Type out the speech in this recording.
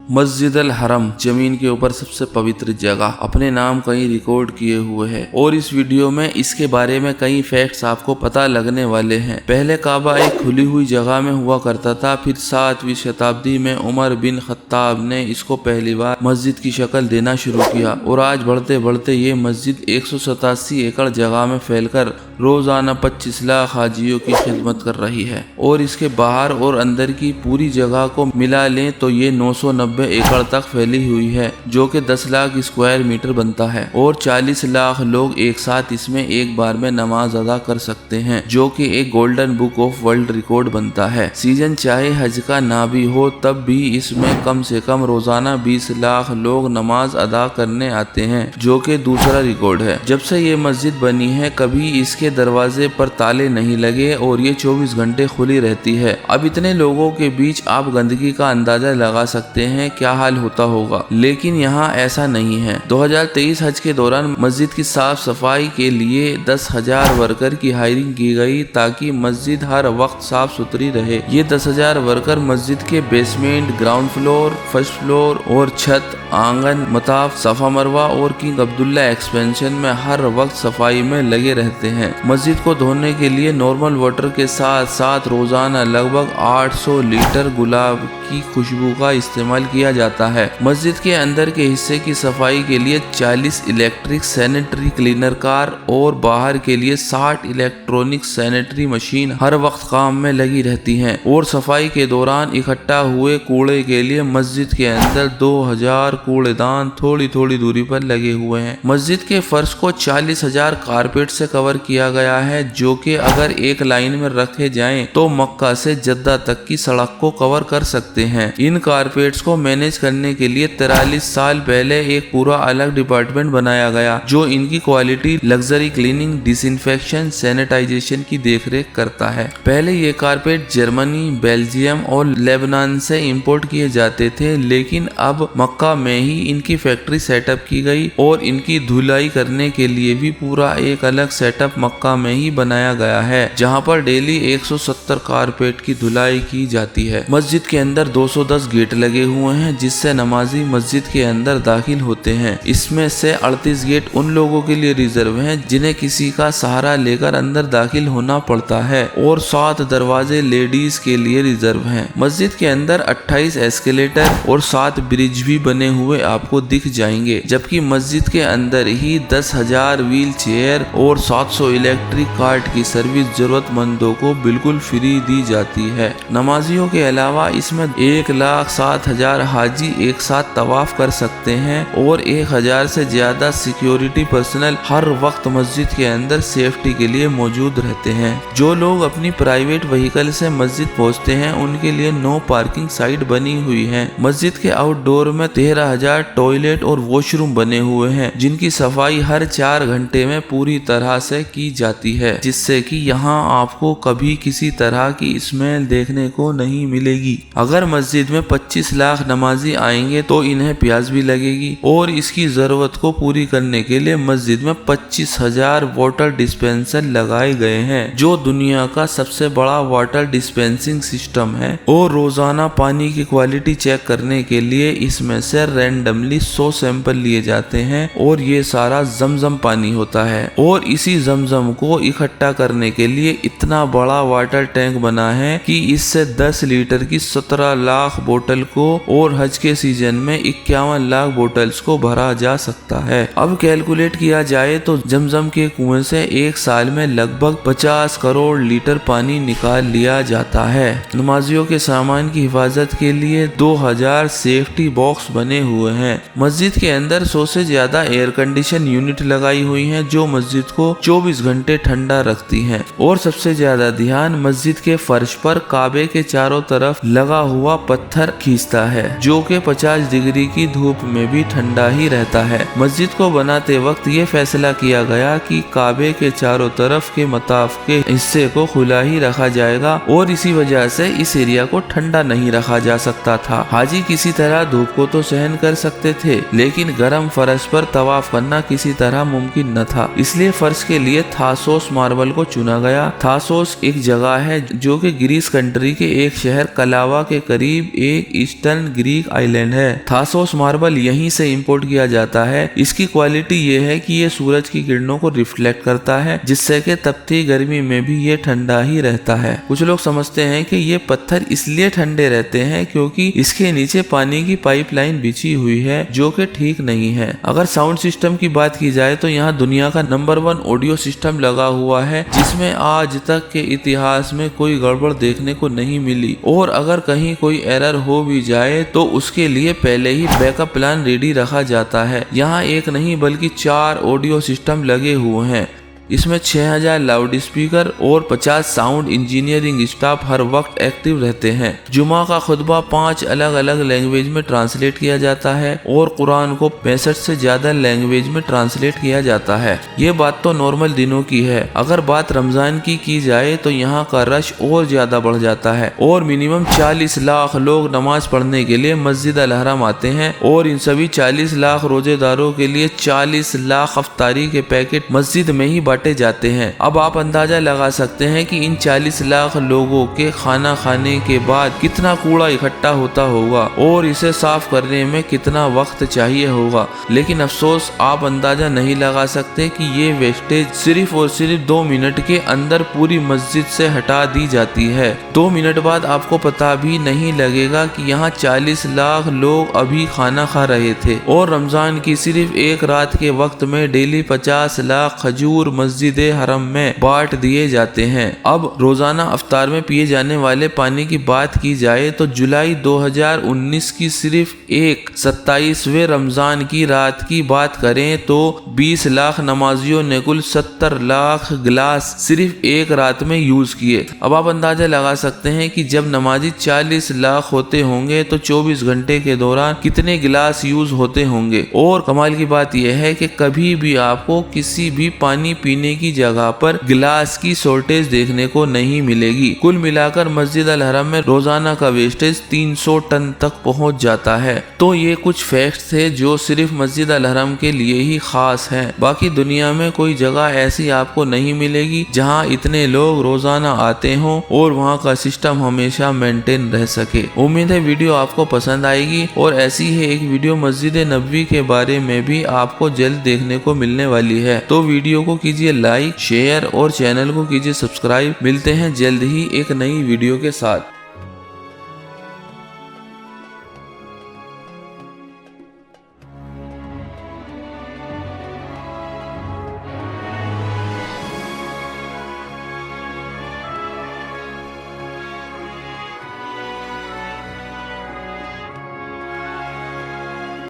मस्जिद अल हरम जमीन के ऊपर सबसे पवित्र जगह अपने नाम कहीं रिकॉर्ड किए हुए है और इस वीडियो में इसके बारे में कई फैक्ट्स आपको पता लगने वाले हैं। पहले काबा एक खुली हुई जगह में हुआ करता था, फिर 7वीं शताब्दी में उमर बिन खत्ताब ने इसको पहली बार मस्जिद की शक्ल देना शुरू किया और आज बढ़ते बढ़ते ये मस्जिद 187 एकड़ जगह में फैलकर रोजाना 25 लाख हाजियों की खिदमत कर रही है और इसके बाहर और अंदर की पूरी जगह को मिला लें तो ये 990 एकड़ तक फैली हुई है, जो कि 10 लाख स्क्वायर मीटर बनता है और 40 लाख लोग एक साथ इसमें एक बार में नमाज अदा कर सकते हैं, जो कि एक golden book of world record बनता है। सीजन चाहे हज का ना भी हो तब भी इसमें कम से कम रोजाना 20 लाख लोग नमाज अदा करने आते हैं, जो कि दूसरा रिकॉर्ड है। जब से ये मस्जिद बनी है कभी इसके दरवाजे पर ताले नहीं लगे और ये 24 घंटे खुली रहती है। अब इतने लोगों के बीच आप गंदगी का अंदाजा लगा सकते हैं क्या हाल होता होगा, लेकिन यहाँ ऐसा नहीं है। 2023 हज के दौरान मस्जिद की साफ सफाई के लिए 10,000 वर्कर की हायरिंग की गई ताकि मस्जिद हर वक्त साफ सुथरी रहे। ये 10,000 वर्कर मस्जिद के basement, ground floor, first floor और छत, आंगन, मताफ, सफा मरवा और किंग अब्दुल्ला एक्सपेंशन में हर वक्त सफाई में लगे रहते हैं। मस्जिद को धोने के लिए नॉर्मल वाटर के साथ साथ रोजाना लगभग 800 लीटर गुलाब की खुशबू का इस्तेमाल किया जाता है। मस्जिद के अंदर के हिस्से की सफाई के लिए 40 इलेक्ट्रिक सैनिटरी क्लीनर कार और बाहर के लिए 60 इलेक्ट्रॉनिक सैनिटरी मशीन हर वक्त काम में लगी रहती हैं और सफाई के दौरान इकट्ठा हुए कूड़े के लिए मस्जिद के अंदर 2000 कूड़ेदान थोड़ी थोड़ी दूरी पर लगे हुए हैं। मस्जिद के फर्श को 40,000 कारपेट से कवर किया गया है, जो कि अगर एक लाइन में रखे जाएं तो मक्का से जद्दा तक की सड़क को कवर कर सकते हैं। इन कारपेट्स को मैनेज करने के लिए 43 साल पहले एक पूरा अलग डिपार्टमेंट बनाया गया, जो इनकी quality, luxury cleaning, disinfection, sanitization की देखरेख करता है। पहले ये कारपेट जर्मनी, बेल्जियम और लेबनान से इंपोर्ट किए जाते थे, लेकिन अब मक्का में ही इनकी फैक्ट्री सेटअप की गई और इनकी धुलाई करने के लिए भी पूरा एक अलग सेटअप मक्का में ही बनाया गया है, जहां पर डेली 170 कारपेट की धुलाई की जाती है। मस्जिद के अंदर 210 गेट लगे हुए हैं जिससे नमाजी मस्जिद के अंदर दाखिल होते हैं। इसमें से 38 गेट उन लोगों के लिए रिजर्व हैं जिन्हें किसी का सहारा लेकर अंदर दाखिल होना पड़ता है और 7 दरवाजे लेडीज के लिए रिजर्व हैं। मस्जिद के अंदर 28 एस्केलेटर और 7 ब्रिज भी बने हुए आपको दिख जाएंगे, जबकि मस्जिद के अंदर ही 10,000 व्हील चेयर और 700 इलेक्ट्रिक कार्ट की सर्विस जरूरतमंदों को बिल्कुल फ्री दी जाती है। नमाजियों के अलावा इसमें 1,07,000 हाजी एक साथ तवाफ कर सकते हैं और 1,000 से ज्यादा सिक्योरिटी पर्सनल हर वक्त मस्जिद के अंदर सेफ्टी के लिए मौजूद रहते हैं। जो लोग अपनी प्राइवेट व्हीकल से मस्जिद पहुंचते हैं उनके लिए नो पार्किंग साइट बनी हुई है। मस्जिद के आउटडोर में 13,000 टॉयलेट और वॉशरूम बने हुए हैं, जिनकी सफाई हर 4 घंटे में पूरी तरह से की जाती है, जिससे कि यहाँ आपको कभी किसी तरह की स्मेल देखने को नहीं मिलेगी। अगर मस्जिद में 25 लाख नमाजी आएंगे तो इन्हें प्यास भी लगेगी और इसकी जरूरत को पूरी करने के लिए मस्जिद में 25,000 वाटर डिस्पेंसर लगाए गए हैं, जो दुनिया का सबसे बड़ा वाटर डिस्पेंसिंग सिस्टम है और रोजाना पानी की क्वालिटी चेक करने के लिए इसमें से रैंडमली 100 सैंपल लिए जाते हैं और ये सारा जमजम पानी होता है और इसी जमजम को इकट्ठा करने के लिए इतना बड़ा वाटर टैंक बना है कि इससे 10 लीटर की 17 लाख बोतल को और हज के सीजन में 51 लाख बोतल्स को भरा जा सकता है। अब कैलकुलेट किया जाए तो जमजम के कुएं से एक साल में लगभग 50 करोड़ लीटर पानी निकाल लिया जाता है। नमाजियों के सामान की हिफाजत के लिए 2000 सेफ्टी बॉक्स बने हुए हैं। मस्जिद के अंदर 100 से ज्यादा एयर कंडीशन यूनिट लगाई हुई हैं, जो मस्जिद को 24 घंटे ठंडा रखती हैं और सबसे ज्यादा ध्यान मस्जिद के फर्श पर काबे के चारों तरफ लगा हुआ पत्थर खींचता है, जो कि 50 डिग्री की धूप में भी ठंडा ही रहता है। मस्जिद को बनाते वक्त ये फैसला किया गया कि काबे के चारों तरफ के मताफ के हिस्से को खुला ही रखा जाएगा और इसी वजह से इस एरिया को ठंडा नहीं रखा जा सकता था। हाजी किसी तरह धूप को तो सहन कर सकते थे, लेकिन गर्म फर्श पर तवाफ करना किसी तरह मुमकिन न था, इसलिए फर्श के लिए थासोस मार्बल को चुना गया। थासोस एक जगह है जो कि ग्रीस कंट्री के एक शहर कलावा के करीब एक ईस्टर्न ग्रीक आइलैंड है। थासोस मार्बल यहीं से इंपोर्ट किया जाता है। इसकी क्वालिटी ये है कि ये सूरज की किरणों को रिफ्लेक्ट करता है, जिससे कि तपती गर्मी में भी ये ठंडा ही रहता है। कुछ लोग समझते हैं कि ये पत्थर इसलिए ठंडे रहते हैं क्योंकि इसके नीचे पानी की पाइपलाइन बिछी हुई है, जो कि ठीक नहीं है। अगर साउंड सिस्टम की बात की जाए तो यहाँ दुनिया का नंबर 1 ऑडियो सिस्टम लगा हुआ है, जिसमें आज तक के इतिहास में कोई गड़बड़ देखने को नहीं मिली। और अगर कहीं कोई एरर हो भी जाए तो उसके लिए पहले ही बैकअप प्लान रेडी रखा जाता है। यहाँ एक नहीं बल्कि 4 ऑडियो सिस्टम लगे हुए हैं। इसमें 6000 लाउड स्पीकर और 50 साउंड इंजीनियरिंग स्टाफ हर वक्त एक्टिव रहते हैं। जुमा का खुतबा 5 अलग अलग लैंग्वेज में ट्रांसलेट किया जाता है और कुरान को 65 से ज्यादा लैंग्वेज में ट्रांसलेट किया जाता है। ये बात तो नॉर्मल दिनों की है। अगर बात रमजान की जाए तो यहाँ का रश और ज्यादा बढ़ जाता है और मिनिमम 40 लाख लोग नमाज पढ़ने के लिए मस्जिद अल हरम आते हैं और इन सभी 40 लाख रोजेदारों के लिए 40 लाख अफ्तारी के पैकेट मस्जिद में ही बांटे जाते हैं। अब आप अंदाजा लगा सकते हैं कि इन 40 लाख लोगों के खाना खाने के बाद कितना कूड़ा इकट्ठा होता होगा और इसे साफ करने में कितना वक्त चाहिए होगा। लेकिन अफसोस आप अंदाजा नहीं लगा सकते कि ये वेस्टेज सिर्फ और सिर्फ 2 मिनट के अंदर पूरी मस्जिद से हटा दी जाती है। 2 मिनट बाद आपको पता भी नहीं लगेगा कि यहाँ 40 लाख लोग अभी खाना खा रहे थे और रमजान की सिर्फ एक रात के वक्त में डेली 50 लाख खजूर मस्जिद हरम में बांट दिए जाते हैं। अब रोजाना अफ्तार में पिए जाने वाले पानी की बात की जाए तो जुलाई 2019 की सिर्फ एक 27वें रमजान की रात की बात करें तो 20 लाख नमाजियों ने कुल 70 लाख गिलास सिर्फ एक रात में यूज किए। अब आप अंदाजा लगा सकते हैं कि जब नमाजी 40 लाख होते होंगे तो 24 घंटे के दौरान कितने गिलास यूज होते होंगे। और कमाल की बात यह है कि कभी भी आपको किसी भी पानी पीने की जगह पर गिलास की शॉर्टेज देखने को नहीं मिलेगी। कुल मिलाकर मस्जिद अल हरम में रोजाना का वेस्टेज 300 टन तक पहुंच जाता है। तो ये कुछ फैक्ट्स थे जो सिर्फ मस्जिद अल हरम के लिए ही खास हैं। बाकी दुनिया में कोई जगह ऐसी आपको नहीं मिलेगी जहां इतने लोग रोजाना आते हों और वहां का सिस्टम हमेशा मेंटेन रह सके। उम्मीद है वीडियो आपको पसंद आएगी और ऐसी ही एक वीडियो मस्जिद नबवी के बारे में भी आपको जल्द देखने को मिलने वाली है। तो वीडियो को कीजिए लाइक, शेयर और चैनल को कीजिए सब्सक्राइब। मिलते हैं जल्द ही एक नई वीडियो के साथ।